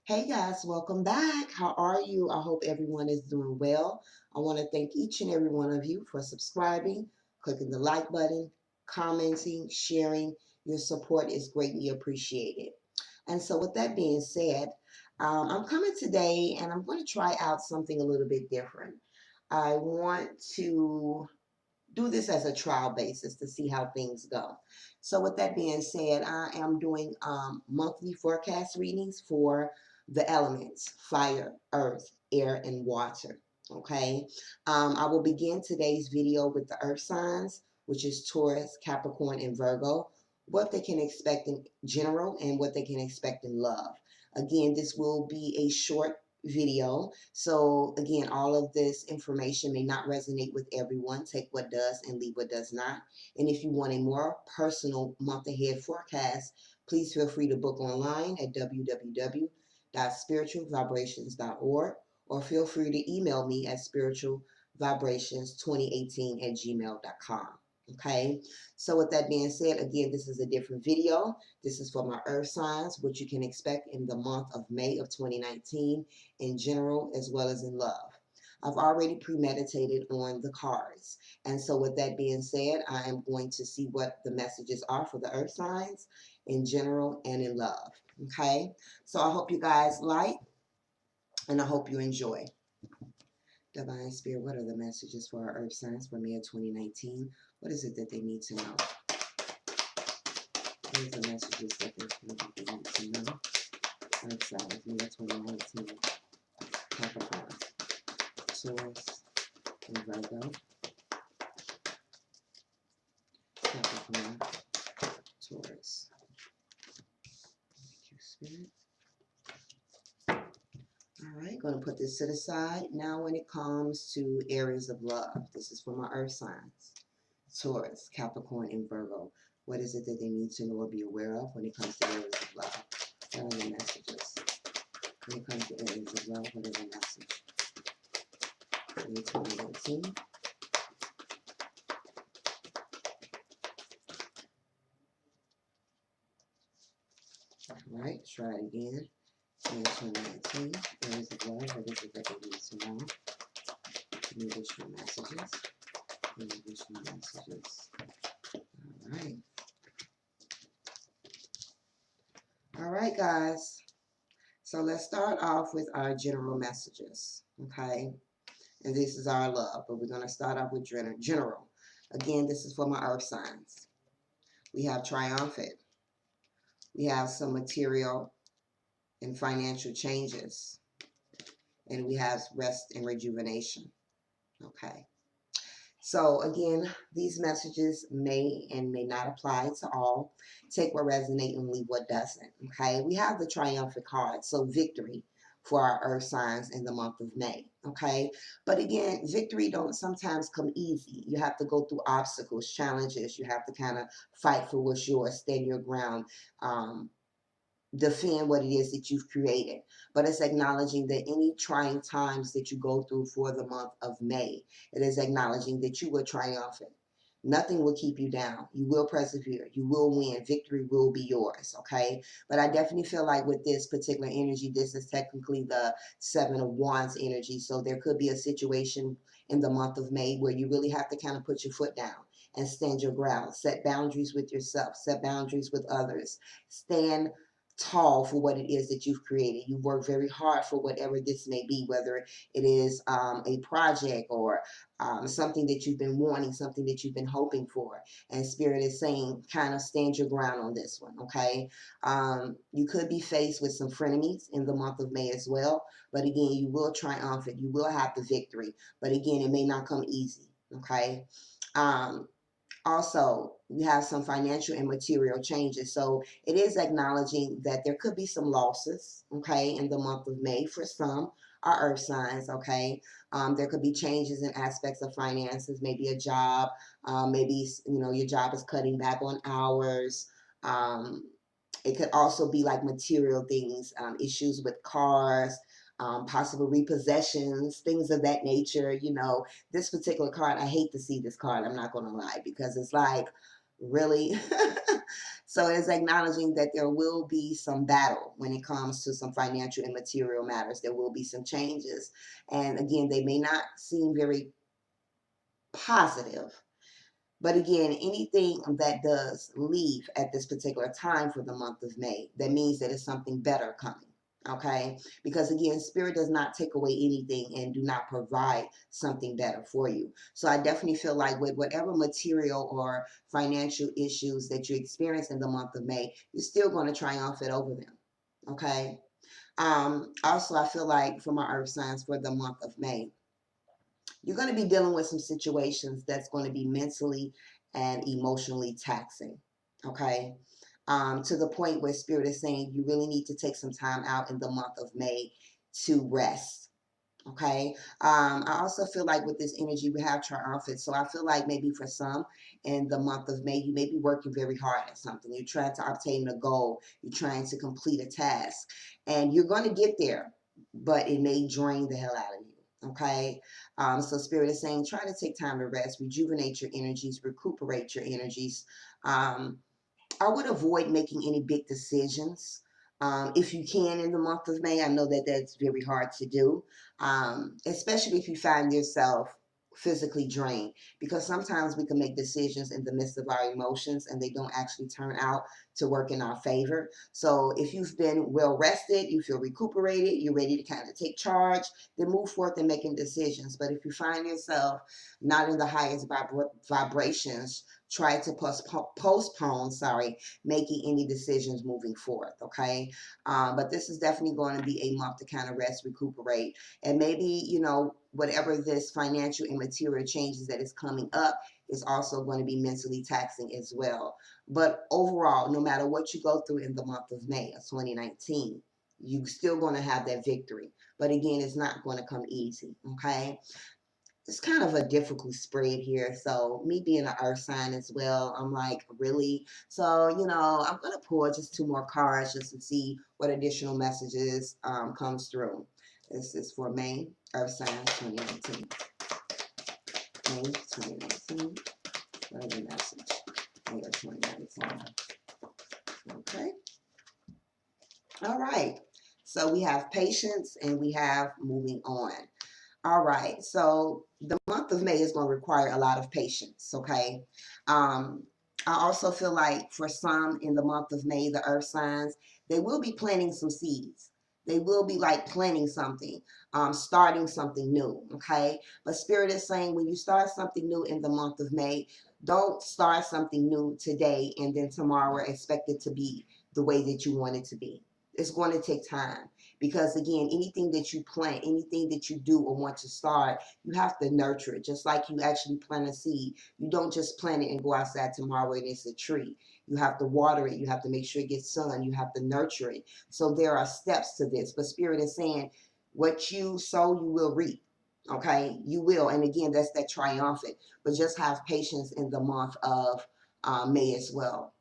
Hey guys, welcome back. How are you? I hope everyone is doing well. I want to thank each and every one of you for subscribing, clicking the like button, commenting, sharing. Your support is greatly appreciated. And so, with that being said, I'm coming today and I'm going to try out something a little bit different. I want to do this as a trial basis to see how things go. So with that being said, I am doing monthly forecast readings for the elements: fire, earth, air, and water. Okay. I will begin today's video with the earth signs, which is Taurus, Capricorn, and Virgo, what they can expect in general and what they can expect in love. Again, this will be a short video. So again, all of this information may not resonate with everyone. Take what does and leave what does not. And if you want a more personal month ahead forecast, please feel free to book online at www.spiritualvibrations.org, or feel free to email me at spiritualvibrations2018@gmail.com. Okay, so with that being said, again, this is a different video. This is for my earth signs, what you can expect in the month of May of 2019 in general as well as in love. I've already premeditated on the cards. And so with that being said, I am going to see what the messages are for the earth signs in general and in love. Okay? So I hope you guys like and I hope you enjoy. Divine Spirit, what are the messages for our earth signs for May of 2019? What is it that they need to know? What are the messages that they need to know? Earth signs, May of 2019. Capricorn, Taurus, and Virgo. Capricorn, Taurus. Thank you, Spirit. All right, going to put this to the side. Now when it comes to areas of love, this is for my earth signs. Taurus, Capricorn, and Virgo. What is it that they need to know or be aware of when it comes to areas of love? What are the messages? When it comes to areas of love, what is the message? May 2019. All right, try it again. May 2019. Areas of love, what is it that they need to know? Any additional messages? Any additional messages? All right. All right, guys. So let's start off with our general messages, okay? And this is our love, but we're going to start off with general. Again, this is for my earth signs. We have triumphant. We have some material and financial changes. And we have rest and rejuvenation, okay? So again, these messages may and may not apply to all. Take what resonates and leave what doesn't, okay? We have the triumphant card, so victory for our earth signs in the month of May, okay? But again, victory don't sometimes come easy. You have to go through obstacles, challenges. You have to kind of fight for what's yours, stand your ground, defend what it is that you've created. But it's acknowledging that any trying times that you go through for the month of May, it is acknowledging that you will triumph. Nothing will keep you down. You will persevere. You will win. Victory will be yours, okay? But I definitely feel like with this particular energy, this is technically the Seven of Wands energy. So there could be a situation in the month of May where you really have to kind of put your foot down and stand your ground. Set boundaries with yourself. Set boundaries with others. Stand tall for what it is that you've created. You work very hard for whatever this may be, whether it is a project or something that you've been wanting, something that you've been hoping for. And Spirit is saying, kind of stand your ground on this one, okay? You could be faced with some frenemies in the month of May as well. But again, you will triumph it. You will have the victory. But again, it may not come easy, okay? Also, we have some financial and material changes. So it is acknowledging that there could be some losses, okay, in the month of May for some, our earth signs, okay. There could be changes in aspects of finances, maybe a job, maybe, your job is cutting back on hours. It could also be like material things, issues with cars, possible repossessions, things of that nature. This particular card, I hate to see this card, I'm not going to lie, because it's like, really? So it is acknowledging that there will be some battle when it comes to some financial and material matters. There will be some changes. And again, they may not seem very positive. But again, anything that does leave at this particular time for the month of May, that means that it's something better coming. Okay? Because again, spirit does not take away anything and do not provide something better for you. So I definitely feel like with whatever material or financial issues that you experience in the month of May, you're still going to triumph it over them. Okay? Also, I feel like for my earth signs for the month of May, you're going to be dealing with some situations that's going to be mentally and emotionally taxing. Okay. To the point where spirit is saying you really need to take some time out in the month of May to rest. Okay. I also feel like with this energy, we have triumphant. So I feel like maybe for some in the month of May, you may be working very hard at something. You're trying to obtain a goal. You're trying to complete a task. And you're going to get there, but it may drain the hell out of you. Okay. So spirit is saying try to take time to rest, rejuvenate your energies, recuperate your energies. I would avoid making any big decisions if you can in the month of May. I know that that's very hard to do, especially if you find yourself physically drained, because sometimes we can make decisions in the midst of our emotions and they don't actually turn out to work in our favor. So if you've been well rested, you feel recuperated, you're ready to kind of take charge, then move forth in making decisions. But if you find yourself not in the highest vibrations, try to postpone, making any decisions moving forth. Okay. But this is definitely going to be a month to kind of rest, recuperate, and maybe, whatever this financial and material changes that is coming up is also going to be mentally taxing as well. But overall, no matter what you go through in the month of May of 2019, you're still going to have that victory. But again, it's not going to come easy. Okay. It's kind of a difficult spread here. So me being an earth sign as well, I'm like, really? So, I'm going to pull just two more cards just to see what additional messages comes through. This is for May, earth sign 2019. May 2019. What is the message? May of 2019. Okay. All right. So we have patience and we have moving on. All right, so the month of May is going to require a lot of patience, okay? I also feel like for some in the month of May, the earth signs, they will be planting some seeds. They will be like planting something, starting something new, okay? But Spirit is saying when you start something new in the month of May, don't start something new today and then tomorrow expect it to be the way that you want it to be. It's going to take time. Because again, anything that you plant, anything that you do or want to start, you have to nurture it. Just like you actually plant a seed. You don't just plant it and go outside tomorrow and it's a tree. You have to water it. You have to make sure it gets sun. You have to nurture it. So there are steps to this. But Spirit is saying, what you sow, you will reap. Okay? You will. And again, that's that triumphant. But just have patience in the month of May as well,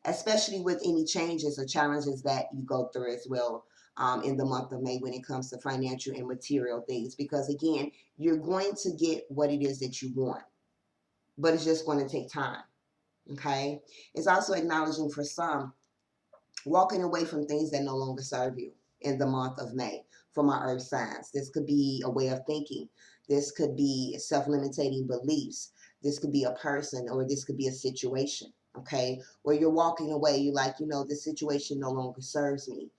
especially with any changes or challenges that you go through as well in the month of May when it comes to financial and material things. Because again, you're going to get what it is that you want, but it's just going to take time. Okay. It's also acknowledging for some walking away from things that no longer serve you in the month of May for my earth signs. This could be a way of thinking. This could be self-limiting beliefs. This could be a person, or this could be a situation. Okay. Where you're walking away, you're like, this situation no longer serves me.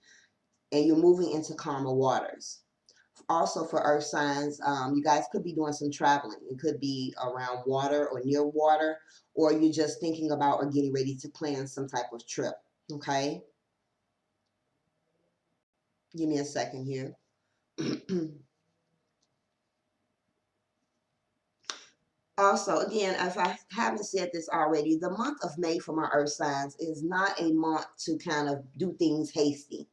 And you're moving into calmer waters. Also for earth signs, you guys could be doing some traveling. It could be around water or near water, or you're just thinking about or getting ready to plan some type of trip. Okay. Give me a second here. Also, again, if I haven't said this already, the month of May for my earth signs is not a month to kind of do things hasty,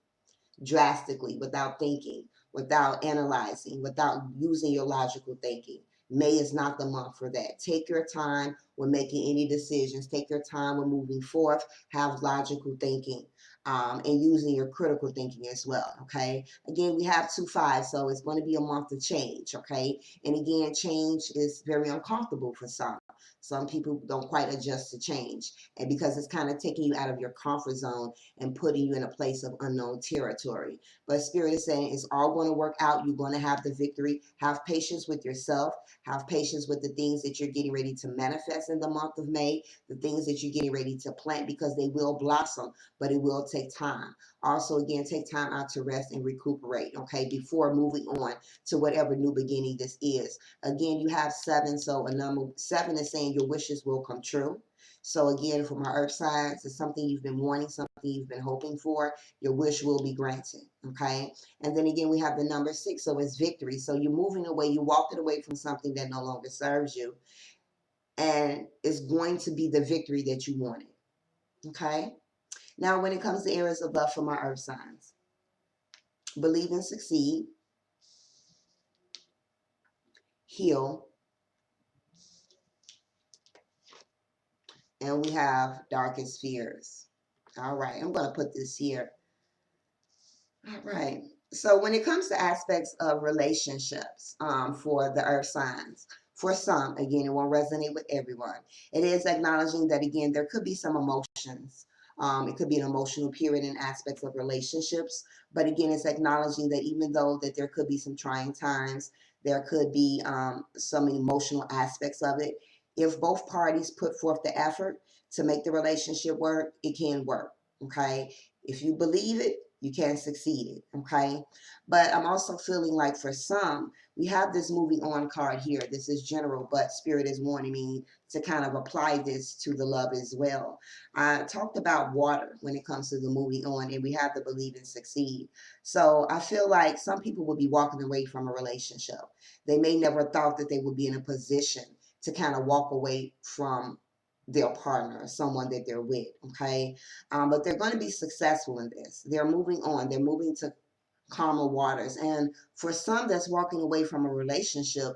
drastically, without thinking, without analyzing, without using your logical thinking. May is not the month for that. Take your time when making any decisions. Take your time when moving forth. Have logical thinking and using your critical thinking as well. Okay. Again, we have 2-5, so it's going to be a month of change. Okay. And again, change is very uncomfortable for some. Some people don't quite adjust to change, and because it's kind of taking you out of your comfort zone and putting you in a place of unknown territory. But Spirit is saying it's all going to work out. You're going to have the victory. Have patience with yourself. Have patience with the things that you're getting ready to manifest in the month of May, the things that you're getting ready to plant, because they will blossom, but it will take time. Also, again, take time out to rest and recuperate, okay, before moving on to whatever new beginning this is. Again, you have 7, so a number 7 is saying your wishes will come true. So again, for my earth signs, it's something you've been wanting, something you've been hoping for. Your wish will be granted, okay? And then again, we have the number 6, so it's victory. So you're moving away, you're walking away from something that no longer serves you, and it's going to be the victory that you wanted, okay? Now, when it comes to areas of love for my earth signs, believe and succeed, heal, and we have darkest fears. All right, I'm going to put this here. All right. So when it comes to aspects of relationships for the earth signs, for some, again, it won't resonate with everyone. It is acknowledging that, again, there could be some emotions. It could be an emotional period in aspects of relationships. But again, it's acknowledging that even though that there could be some trying times, there could be some emotional aspects of it. If both parties put forth the effort to make the relationship work, it can work. Okay. If you believe it, you can succeed it, okay? But I'm also feeling like for some, we have this moving on card here. This is general, but Spirit is wanting me to kind of apply this to the love as well. I talked about water when it comes to the moving on, and we have to believe and succeed. So I feel like some people will be walking away from a relationship. They may never thought that they would be in a position to kind of walk away from their partner, someone that they're with, okay? But they're going to be successful in this. They're moving on. They're moving to calmer waters. And for some that's walking away from a relationship,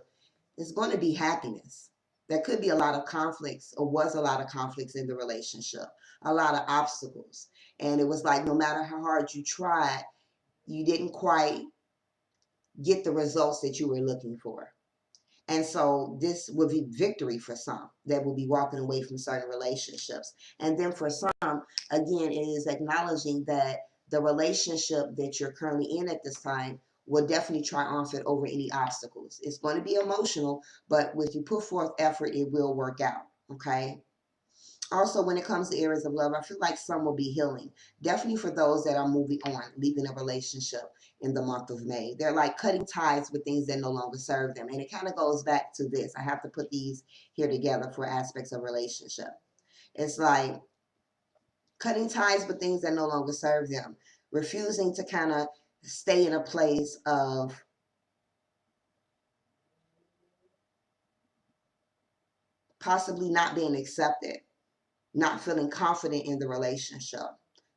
it's going to be happiness. There could be a lot of conflicts, or was a lot of conflicts in the relationship, a lot of obstacles. And it was like no matter how hard you tried, you didn't quite get the results that you were looking for. And so this will be victory for some that will be walking away from certain relationships. And then for some, again, it is acknowledging that the relationship that you're currently in at this time will definitely triumphant over any obstacles. It's going to be emotional, but if you put forth effort, it will work out. Okay. Also, when it comes to areas of love, I feel like some will be healing. Definitely for those that are moving on, leaving a relationship in the month of May. They're like cutting ties with things that no longer serve them. And it kind of goes back to this. I have to put these here together for aspects of relationship. It's like cutting ties with things that no longer serve them. Refusing to kind of stay in a place of possibly not being accepted, not feeling confident in the relationship.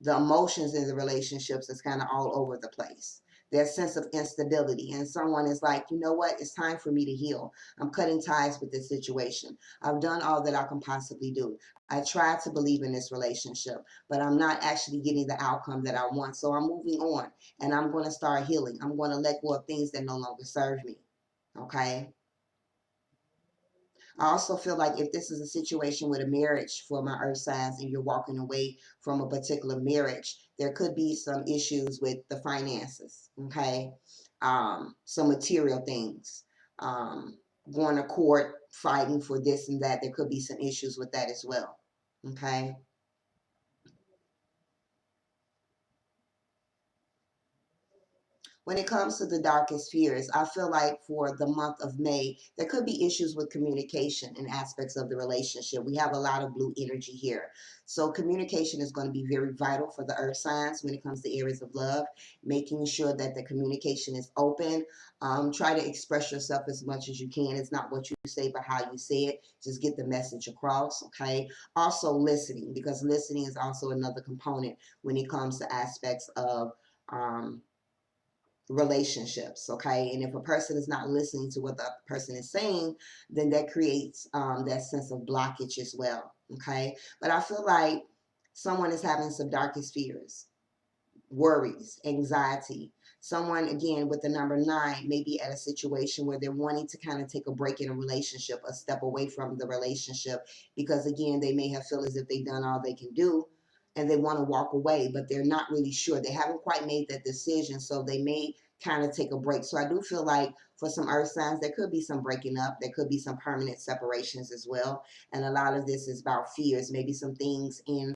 The emotions in the relationships is kind of all over the place. Their sense of instability. And someone is like, you know what? It's time for me to heal. I'm cutting ties with this situation. I've done all that I can possibly do. I tried to believe in this relationship, but I'm not actually getting the outcome that I want. So I'm moving on, and I'm going to start healing. I'm going to let go of things that no longer serve me. Okay? I also feel like if this is a situation with a marriage for my earth signs and you're walking away from a particular marriage, there could be some issues with the finances, okay? Some material things, going to court, fighting for this and that. There could be some issues with that as well, okay? When it comes to the darkest fears, I feel like for the month of May, there could be issues with communication and aspects of the relationship. We have a lot of blue energy here. So communication is going to be very vital for the earth signs when it comes to areas of love, making sure that the communication is open. Try to express yourself as much as you can. It's not what you say, but how you say it. Just get the message across, okay? Also listening, because listening is also another component when it comes to aspects of relationships, okay? And if a person is not listening to what the person is saying, then that creates that sense of blockage as well, okay? But I feel like someone is having some darkest fears, worries, anxiety, Someone, again, with the number 9 may be at a situation where they're wanting to kind of take a break in a relationship, a step away from the relationship, because, again, they may have felt as if they've done all they can do and they want to walk away, but they're not really sure. They haven't quite made that decision, so they may kind of take a break. So I do feel like for some earth signs, there could be some breaking up. There could be some permanent separations as well. And a lot of this is about fears. Maybe some things in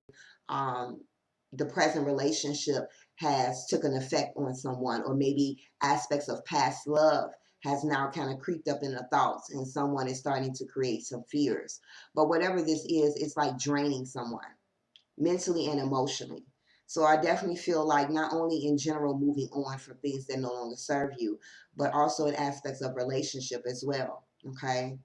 the present relationship has took an effect on someone, or maybe aspects of past love has now kind of creeped up in the thoughts, and someone is starting to create some fears. But whatever this is, it's like draining someone mentally and emotionally. So I definitely feel like not only in general moving on from things that no longer serve you, but also in aspects of relationship as well. Okay.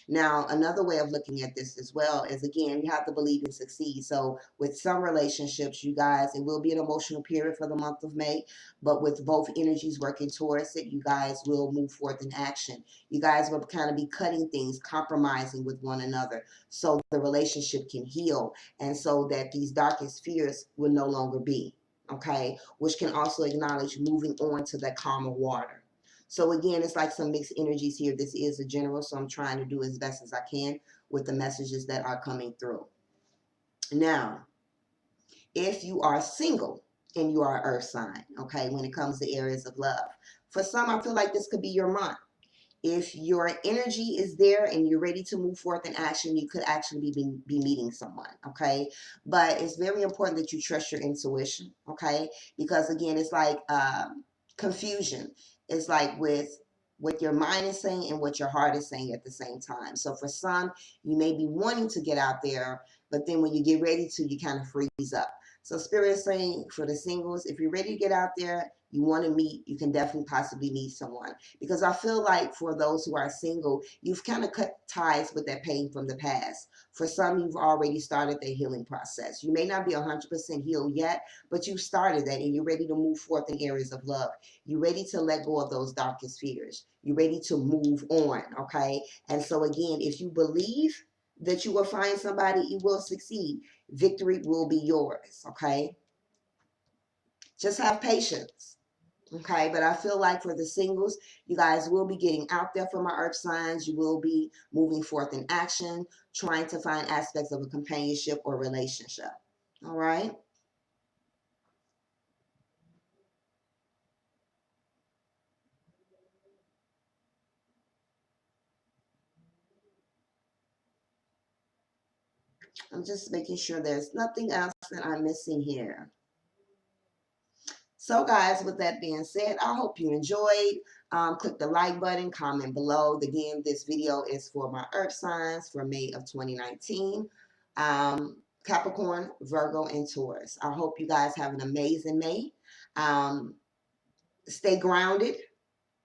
Now, another way of looking at this as well is, again, you have to believe and succeed. So with some relationships, you guys, it will be an emotional period for the month of May, but with both energies working towards it, you guys will move forth in action. You guys will kind of be cutting things, compromising with one another so the relationship can heal, and so that these darkest fears will no longer be, okay? Which can also acknowledge moving on to that calmer water. So again, it's like some mixed energies here. This is a general, so I'm trying to do as best as I can with the messages that are coming through. Now, if you are single and you are an earth sign, okay, when it comes to areas of love, for some, I feel like this could be your month. If your energy is there and you're ready to move forth in action, you could actually be meeting someone, okay? But it's very important that you trust your intuition, okay? Because, again, it's like confusion. It's like with what your mind is saying and what your heart is saying at the same time. So for some, you may be wanting to get out there, but then when you get ready to, you kind of freeze up. So Spirit is saying for the singles, if you're ready to get out there, you want to meet, you can definitely possibly meet someone. Because I feel like for those who are single, you've kind of cut ties with that pain from the past. For some, you've already started the healing process. You may not be 100% healed yet, but you started that and you're ready to move forth in areas of love. You're ready to let go of those darkest fears. You're ready to move on, okay? And so again, if you believe that you will find somebody, you will succeed. Victory will be yours, okay? Just have patience. Okay, but I feel like for the singles, you guys will be getting out there for my earth signs. You will be moving forth in action, trying to find aspects of a companionship or relationship. All right. I'm just making sure there's nothing else that I'm missing here. So guys, with that being said, I hope you enjoyed. Click the like button, comment below. Again, this video is for my earth signs for May of 2019. Capricorn, Virgo, and Taurus. I hope you guys have an amazing May. Um, Stay grounded.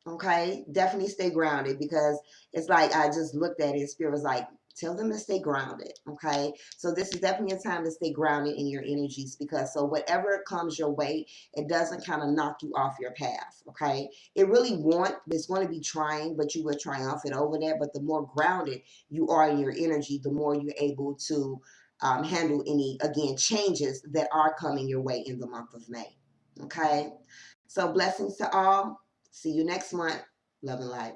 Okay, definitely stay grounded, because it's like I just looked at it. Spirit was like, tell them to stay grounded. Okay, so this is definitely a time to stay grounded in your energies, because so whatever comes your way, it doesn't kind of knock you off your path. Okay, it really won't. It's going to be trying, but you will triumph it over that. But the more grounded you are in your energy, the more you're able to handle any, again, changes that are coming your way in the month of May. Okay, so blessings to all. See you next month. Love and light.